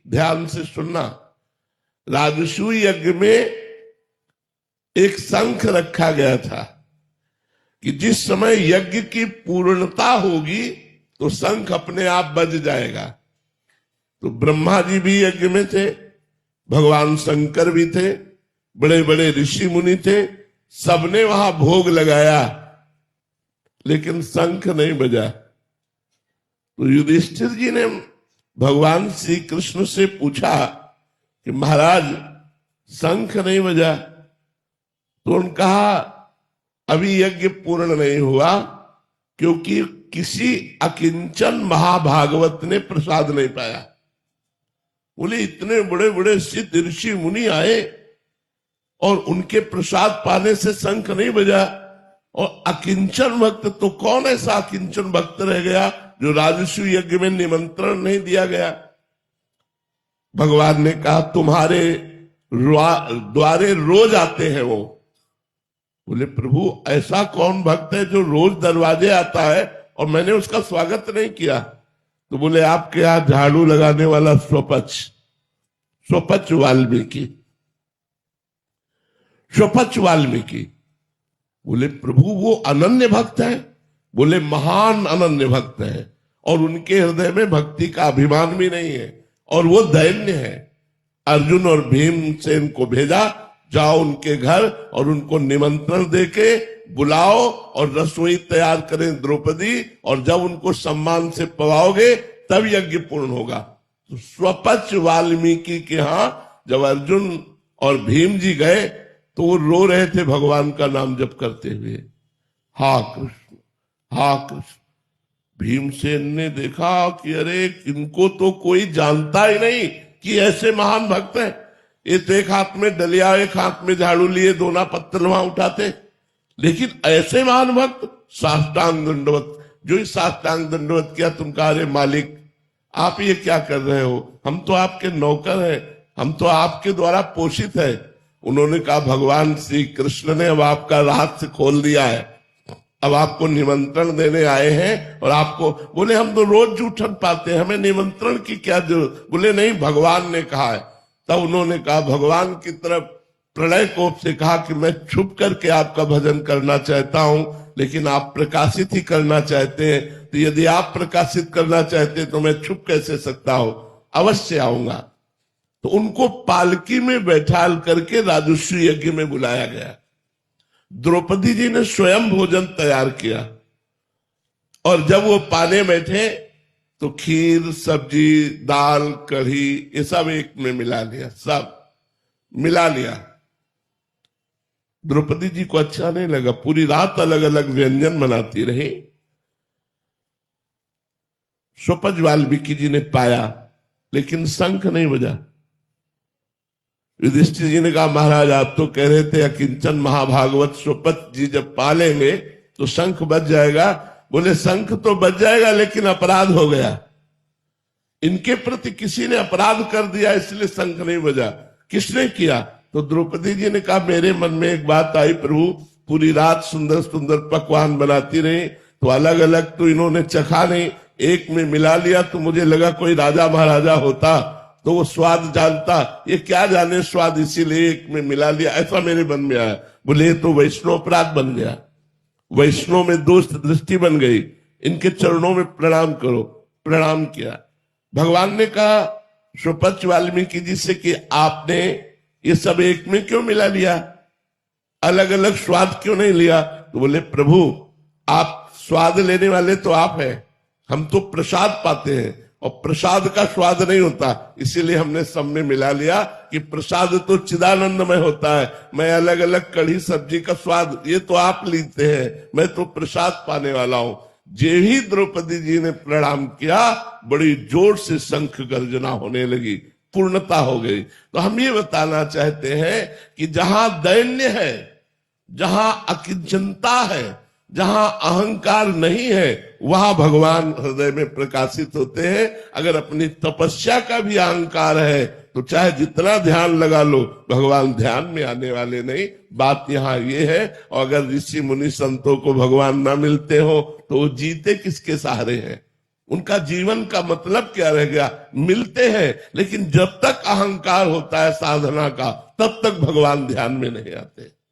ध्यान से सुनना। राजसूय यज्ञ में एक शंख रखा गया था कि जिस समय यज्ञ की पूर्णता होगी तो शंख अपने आप बज जाएगा। तो ब्रह्मा जी भी यज्ञ में थे, भगवान शंकर भी थे, बड़े बड़े ऋषि मुनि थे, सबने वहां भोग लगाया, लेकिन शंख नहीं बजा। तो युधिष्ठिर जी ने भगवान श्री कृष्ण से पूछा कि महाराज शंख नहीं बजा। तो उन्होंने कहा अभी यज्ञ पूर्ण नहीं हुआ, क्योंकि किसी अकिंचन महाभागवत ने प्रसाद नहीं पाया। बोले इतने बड़े बड़े सिद्ध ऋषि मुनि आए और उनके प्रसाद पाने से शंख नहीं बजा, और अकिंचन भक्त, तो कौन ऐसा अकिंचन भक्त रह गया जो राजसूय यज्ञ में निमंत्रण नहीं दिया गया। भगवान ने कहा तुम्हारे द्वारे रोज आते हैं वो। बोले प्रभु ऐसा कौन भक्त है जो रोज दरवाजे आता है और मैंने उसका स्वागत नहीं किया। तो बोले आपके यहां झाड़ू लगाने वाला स्वपच वाल्मीकि। बोले प्रभु वो अनन्य भक्त है। बोले महान अनन्य भक्त है, और उनके हृदय में भक्ति का अभिमान भी नहीं है, और वो दैन्य है। अर्जुन और भीमसेन को भेजा, जाओ उनके घर और उनको निमंत्रण देके बुलाओ और रसोई तैयार करें द्रौपदी, और जब उनको सम्मान से पवाओगे तब यज्ञ पूर्ण होगा। तो स्वपच वाल्मीकि के यहां जब अर्जुन और भीम जी गए तो वो रो रहे थे भगवान का नाम जप करते हुए, हा कृष्ण हा कृष्ण। भीमसेन ने देखा कि अरे इनको तो कोई जानता ही नहीं कि ऐसे महान भक्त हैं। ये तो एक हाथ में डलिया एक हाथ में झाड़ू लिए दोना पत्थर वहां उठाते, लेकिन ऐसे महान भक्त साष्टांग दंडवत। जो ही साष्टांग दंडवत किया, तुम कहा अरे मालिक आप ये क्या कर रहे हो, हम तो आपके नौकर हैं, हम तो आपके द्वारा पोषित है। उन्होंने कहा भगवान श्री कृष्ण ने अब आपका रहस्य खोल दिया है, अब आपको निमंत्रण देने आए हैं। और आपको बोले हम तो रोज जूठन पाते हैं, हमें निमंत्रण की क्या जरूरत। बोले नहीं भगवान ने कहा है। तब उन्होंने कहा भगवान की तरफ प्रलय कोप से कहा कि मैं छुप करके आपका भजन करना चाहता हूं, लेकिन आप प्रकाशित ही करना चाहते हैं, तो यदि आप प्रकाशित करना चाहते हैं तो मैं छुप कैसे सकता हूं, अवश्य आऊंगा। तो उनको पालकी में बैठाल करके राजसूय यज्ञ में बुलाया गया। द्रौपदी जी ने स्वयं भोजन तैयार किया, और जब वो पाने बैठे तो खीर सब्जी दाल कढ़ी ये सब एक में मिला लिया, सब मिला लिया। द्रौपदी जी को अच्छा नहीं लगा, पूरी रात अलग अलग व्यंजन बनाती रही। स्वपच वाल्मीकि जी ने पाया, लेकिन शंख नहीं बजा। युधिष्ठिर जी ने कहा महाराज आप तो कह रहे थे अकिंचन महाभागवत स्वपच जी जब पालेंगे तो शंख बज जाएगा। बोले शंख तो बज जाएगा, लेकिन अपराध हो गया, इनके प्रति किसी ने अपराध कर दिया, इसलिए शंख नहीं बजा। किसने किया? तो द्रौपदी जी ने कहा मेरे मन में एक बात आई प्रभु, पूरी रात सुंदर सुंदर पकवान बनाती रही, तो अलग अलग तो इन्होंने चखा नहीं, एक में मिला लिया, तो मुझे लगा कोई राजा महाराजा होता तो वो स्वाद जानता, ये क्या जाने स्वाद, इसीलिए एक में मिला लिया, ऐसा मेरे मन में आया। बोले तो वैष्णव अपराध बन गया, वैष्णव में दोष दृष्टि बन गई, इनके चरणों में प्रणाम करो। प्रणाम किया। भगवान ने कहा स्वपच वाल्मीकि जी से कि आपने ये सब एक में क्यों मिला लिया, अलग अलग स्वाद क्यों नहीं लिया? तो बोले प्रभु आप स्वाद लेने वाले तो आप हैं, हम तो प्रसाद पाते हैं, और प्रसाद का स्वाद नहीं होता, इसीलिए हमने सब में मिला लिया कि प्रसाद तो चिदानंदमय होता है। मैं अलग अलग कढ़ी सब्जी का स्वाद ये तो आप लेते हैं, मैं तो प्रसाद पाने वाला हूं। जे ही द्रौपदी जी ने प्रणाम किया, बड़ी जोर से शंख गर्जना होने लगी, पूर्णता हो गई। तो हम ये बताना चाहते हैं कि जहां दैन्य है, जहां अकिंचनता है, जहां अहंकार नहीं है, वहां भगवान हृदय में प्रकाशित होते हैं। अगर अपनी तपस्या का भी अहंकार है तो चाहे जितना ध्यान लगा लो, भगवान ध्यान में आने वाले नहीं। बात यहाँ ये है, और अगर ऋषि मुनि संतों को भगवान ना मिलते हो तो वो जीते किसके सहारे हैं? उनका जीवन का मतलब क्या रह गया? मिलते हैं, लेकिन जब तक अहंकार होता है साधना का, तब तक भगवान ध्यान में नहीं आते।